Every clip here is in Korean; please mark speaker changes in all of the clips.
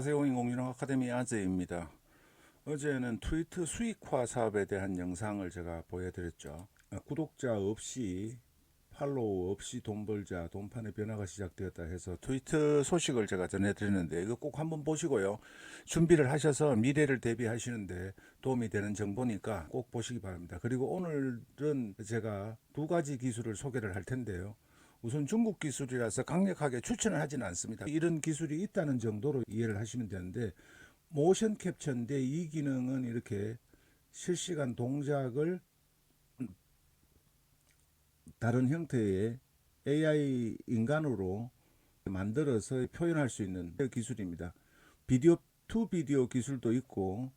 Speaker 1: 안녕하세요. 인공지능 아카데미 아재입니다. 어제는 트위터 수익화 사업에 대한 영상을 제가 보여드렸죠. 구독자 없이 팔로우 없이 돈 벌자, 돈판의 변화가 시작되었다 해서 트위터 소식을 제가 전해드리는데 이거 꼭 한번 보시고요. 준비를 하셔서 미래를 대비하시는데 도움이 되는 정보니까 꼭 보시기 바랍니다. 그리고 오늘은 제가 두 가지 기술을 소개를 할 텐데요. 우선 중국 기술이라서 강력하게 추천을 하지는 않습니다. 이런 기술이 있다는 정도로 이해를 하시면 되는데, 모션 캡처인데 이 기능은 이렇게 실시간 동작을 다른 형태의 AI 인간으로 만들어서 표현할 수 있는 기술입니다. 비디오 투 비디오 기술도 있고,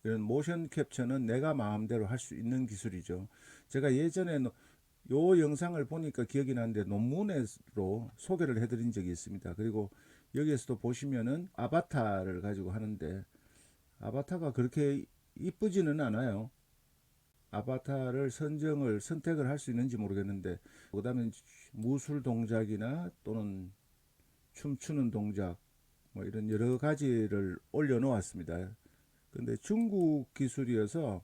Speaker 1: 이런 모션 캡처는 내가 마음대로 할 수 있는 기술이죠. 제가 예전에 요 영상을 보니까 기억이 나는데 논문으로 소개를 해드린 적이 있습니다. 그리고 여기에서도 보시면은 아바타를 가지고 하는데, 아바타가 그렇게 이쁘지는 않아요. 아바타를 선택을 할 수 있는지 모르겠는데, 그 다음에 무술 동작이나 또는 춤추는 동작, 뭐 이런 여러 가지를 올려 놓았습니다. 근데 중국 기술이어서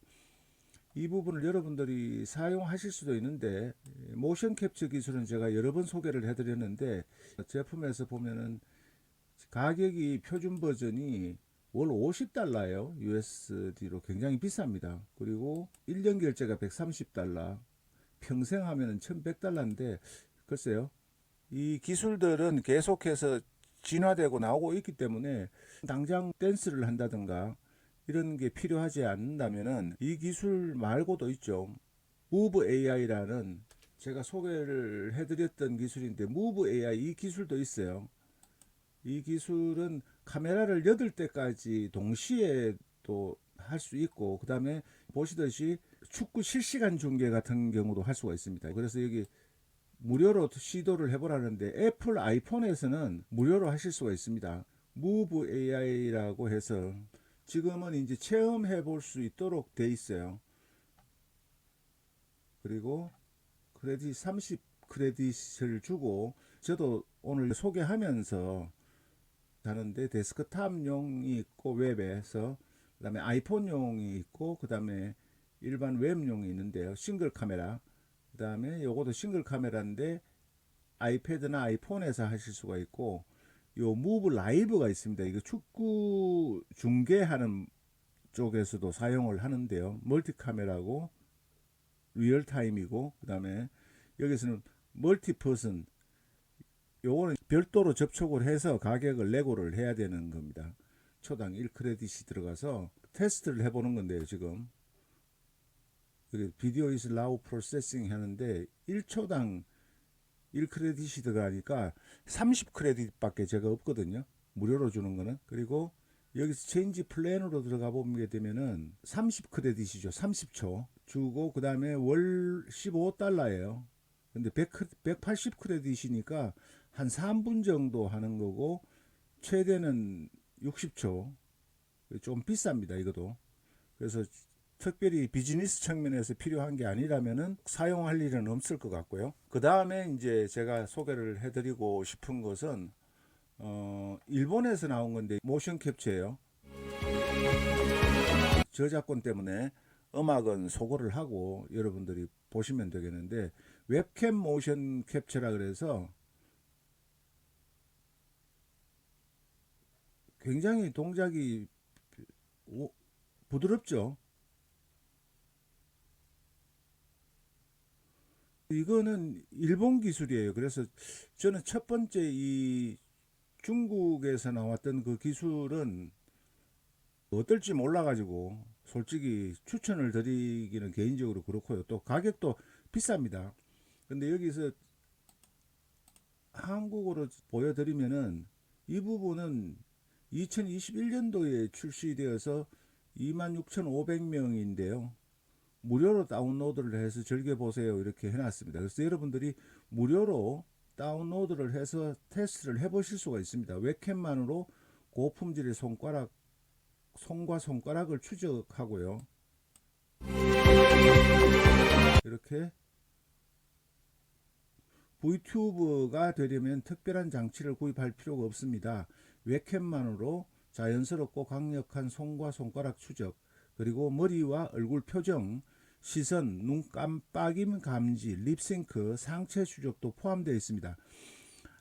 Speaker 1: 이 부분을 여러분들이 사용하실 수도 있는데, 모션 캡처 기술은 제가 여러 번 소개를 해드렸는데, 제품에서 보면은 가격이 표준 버전이 월 $50예요. USD로 굉장히 비쌉니다. 그리고 1년 결제가 $130, 평생 하면은 $1100인데, 글쎄요, 이 기술들은 계속해서 진화되고 나오고 있기 때문에 당장 댄스를 한다든가 이런 게 필요하지 않는다면은 이 기술 말고도 있죠. Move AI라는, 제가 소개를 해드렸던 기술인데, Move AI 이 기술도 있어요. 이 기술은 카메라를 8대까지 동시에 또 할 수 있고, 그 다음에 보시듯이 축구 실시간 중계 같은 경우도 할 수가 있습니다. 그래서 여기 무료로 시도를 해보라는데, 애플 아이폰에서는 무료로 하실 수가 있습니다. Move AI라고 해서 지금은 이제 체험해 볼 수 있도록 돼 있어요. 그리고 크레딧 30 크레딧을 주고, 저도 오늘 소개하면서 하는데 데스크탑용이 있고 웹에서, 그 다음에 아이폰용이 있고, 그 다음에 일반 웹용이 있는데요. 싱글 카메라, 그 다음에 요것도 싱글 카메라인데 아이패드나 아이폰에서 하실 수가 있고, 요 무브 라이브가 있습니다. 이거 축구 중계하는 쪽에서도 사용을 하는데요. 멀티 카메라고 리얼타임이고, 그 다음에 여기서는 멀티퍼슨, 요거는 별도로 접촉을 해서 가격을 내고를 해야 되는 겁니다. 초당 1크레딧이 들어가서 테스트를 해보는 건데요. 지금 여기 비디오 이즈 라우 프로세싱 하는데 1초당 1크레딧이 들어가니까 30크레딧 밖에 제가 없거든요. 무료로 주는 거는. 그리고 여기서 체인지 플랜으로 들어가 보게 되면은 30크레딧이죠. 30초 주고, 그 다음에 월 $15예요. 근데 180크레딧이니까 한 3분 정도 하는 거고, 최대는 60초. 좀 비쌉니다, 이것도. 그래서 특별히 비즈니스 측면에서 필요한 게 아니라면은 사용할 일은 없을 것 같고요. 그 다음에 이제 제가 소개를 해드리고 싶은 것은 일본에서 나온 건데, 모션 캡처예요. 저작권 때문에 음악은 소거를 하고 여러분들이 보시면 되겠는데, 웹캠 모션 캡처라 그래서 굉장히 동작이 부드럽죠. 이거는 일본 기술이에요. 그래서 저는 첫 번째 이 중국에서 나왔던 그 기술은 어떨지 몰라가지고 솔직히 추천을 드리기는 개인적으로 그렇고요. 또 가격도 비쌉니다. 근데 여기서 한국어로 보여드리면은, 이 부분은 2021년도에 출시되어서 26,500명인데요. 무료로 다운로드를 해서 즐겨보세요 이렇게 해놨습니다. 그래서 여러분들이 무료로 다운로드를 해서 테스트를 해보실 수가 있습니다. 웹캠만으로 고품질의 손과 손가락을 추적하고요. 이렇게 VTuber가 되려면 특별한 장치를 구입할 필요가 없습니다. 웹캠만으로 자연스럽고 강력한 손과 손가락 추적, 그리고 머리와 얼굴 표정, 시선, 눈 깜빡임 감지, 립싱크, 상체 추적도 포함되어 있습니다.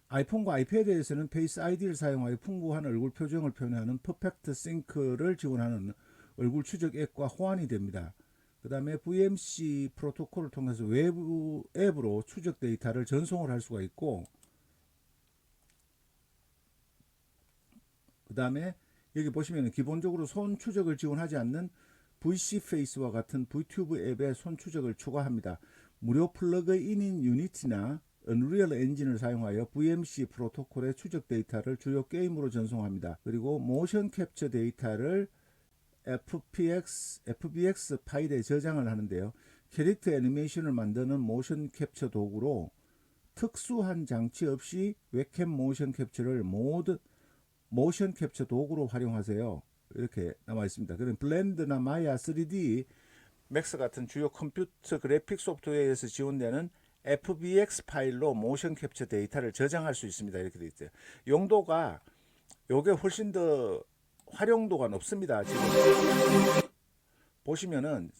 Speaker 1: 아이폰과 아이패드에서는 페이스 아이디를 사용하여 풍부한 얼굴 표정을 표현하는 퍼펙트 싱크를 지원하는 얼굴 추적 앱과 호환이 됩니다. 그 다음에 VMC 프로토콜을 통해서 외부 앱으로 추적 데이터를 전송을 할 수가 있고, 그 다음에 여기 보시면 기본적으로 손 추적을 지원하지 않는 VC 페이스와 같은 VTuber 앱에 손 추적을 추가합니다. 무료 플러그인인 유니티나 언리얼 엔진을 사용하여 VMC 프로토콜의 추적 데이터를 주요 게임으로 전송합니다. 그리고 모션 캡처 데이터를 FBX 파일에 저장을 하는데요. 캐릭터 애니메이션을 만드는 모션 캡처 도구로 특수한 장치 없이 웹캠 모션 캡처를 모션 캡처 도구로 활용하세요. 이렇게 나와 있습니다. 그럼 블렌드나 마야 3D 맥스 같은 주요 컴퓨터 그래픽 소프트웨어에서 지원되는 FBX 파일로 모션 캡처 데이터를 저장할 수 있습니다. 이렇게 되어 있어요. 용도가 요게 훨씬 더 활용도가 높습니다. 지금 보시면은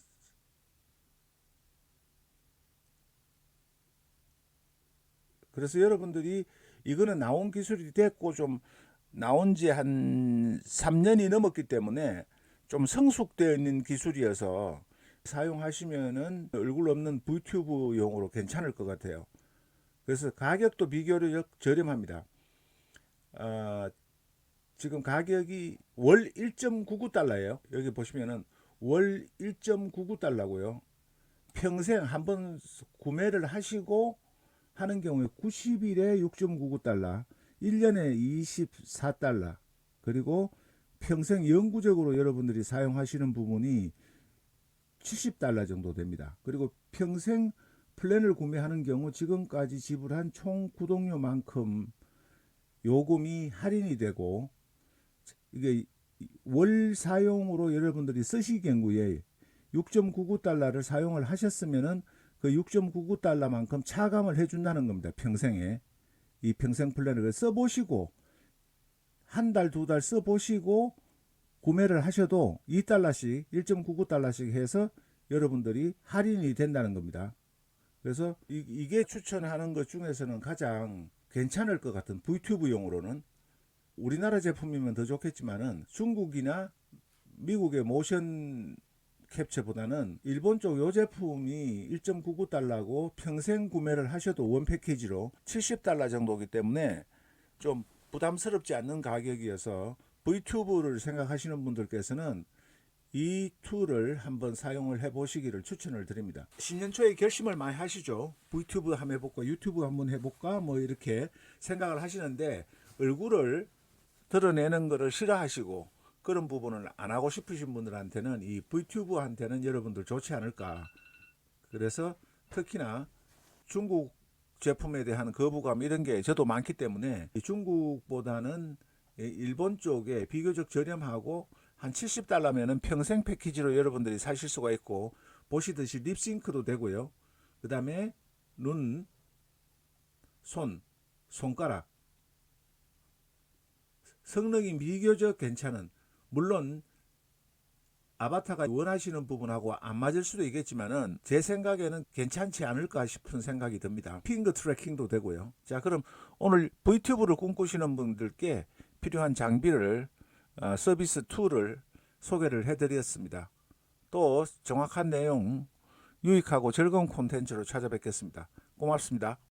Speaker 1: 그래서 여러분들이 이거는 나온 기술이 됐고 좀 나온 지 한 3년이 넘었기 때문에 좀 성숙되어 있는 기술이어서 사용하시면은 얼굴 없는 VTube용으로 괜찮을 것 같아요. 그래서 가격도 비교적 저렴합니다. 지금 가격이 월 1.99달러예요. 여기 보시면은 월 1.99달러고요. 평생 한번 구매를 하시고 하는 경우에 90일에 6.99달러, 1년에 24달러, 그리고 평생 영구적으로 여러분들이 사용하시는 부분이 70달러 정도 됩니다. 그리고 평생 플랜을 구매하는 경우 지금까지 지불한 총 구독료만큼 요금이 할인이 되고, 이게 월 사용으로 여러분들이 쓰실 경우에 6.99달러를 사용을 하셨으면은 그 6.99달러만큼 차감을 해준다는 겁니다. 평생에. 이 평생 플랜을 써보시고 한 달, 두 달 써보시고 구매를 하셔도 2달러씩, 1.99달러씩 해서 여러분들이 할인이 된다는 겁니다. 그래서 이게 추천하는 것 중에서는 가장 괜찮을 것 같은 VTube용으로는, 우리나라 제품이면 더 좋겠지만은 중국이나 미국의 모션 캡처보다는 일본 쪽 요 제품이 1.99달러고 평생 구매를 하셔도 원 패키지로 70달러 정도이기 때문에 좀 부담스럽지 않는 가격이어서 VTube를 생각하시는 분들께서는 이 툴을 한번 사용을 해 보시기를 추천을 드립니다. 10년 초에 결심을 많이 하시죠. VTuber 한번 해볼까, 유튜브 한번 해볼까, 뭐 이렇게 생각을 하시는데 얼굴을 드러내는 것을 싫어하시고 그런 부분을 안 하고 싶으신 분들한테는 이 VTuber한테는 여러분들 좋지 않을까. 그래서 특히나 중국 제품에 대한 거부감 이런 게 저도 많기 때문에 중국보다는 일본 쪽에 비교적 저렴하고 한 70달러면은 평생 패키지로 여러분들이 사실 수가 있고, 보시듯이 립싱크도 되고요. 그 다음에 눈, 손가락 성능이 비교적 괜찮은, 물론 아바타가 원하시는 부분하고 안 맞을 수도 있겠지만은 제 생각에는 괜찮지 않을까 싶은 생각이 듭니다. 핑거 트래킹도 되고요. 자, 그럼 오늘 VTuber를 꿈꾸시는 분들께 필요한 장비를 서비스 툴을 소개를 해드렸습니다. 또 정확한 내용, 유익하고 즐거운 콘텐츠로 찾아뵙겠습니다. 고맙습니다.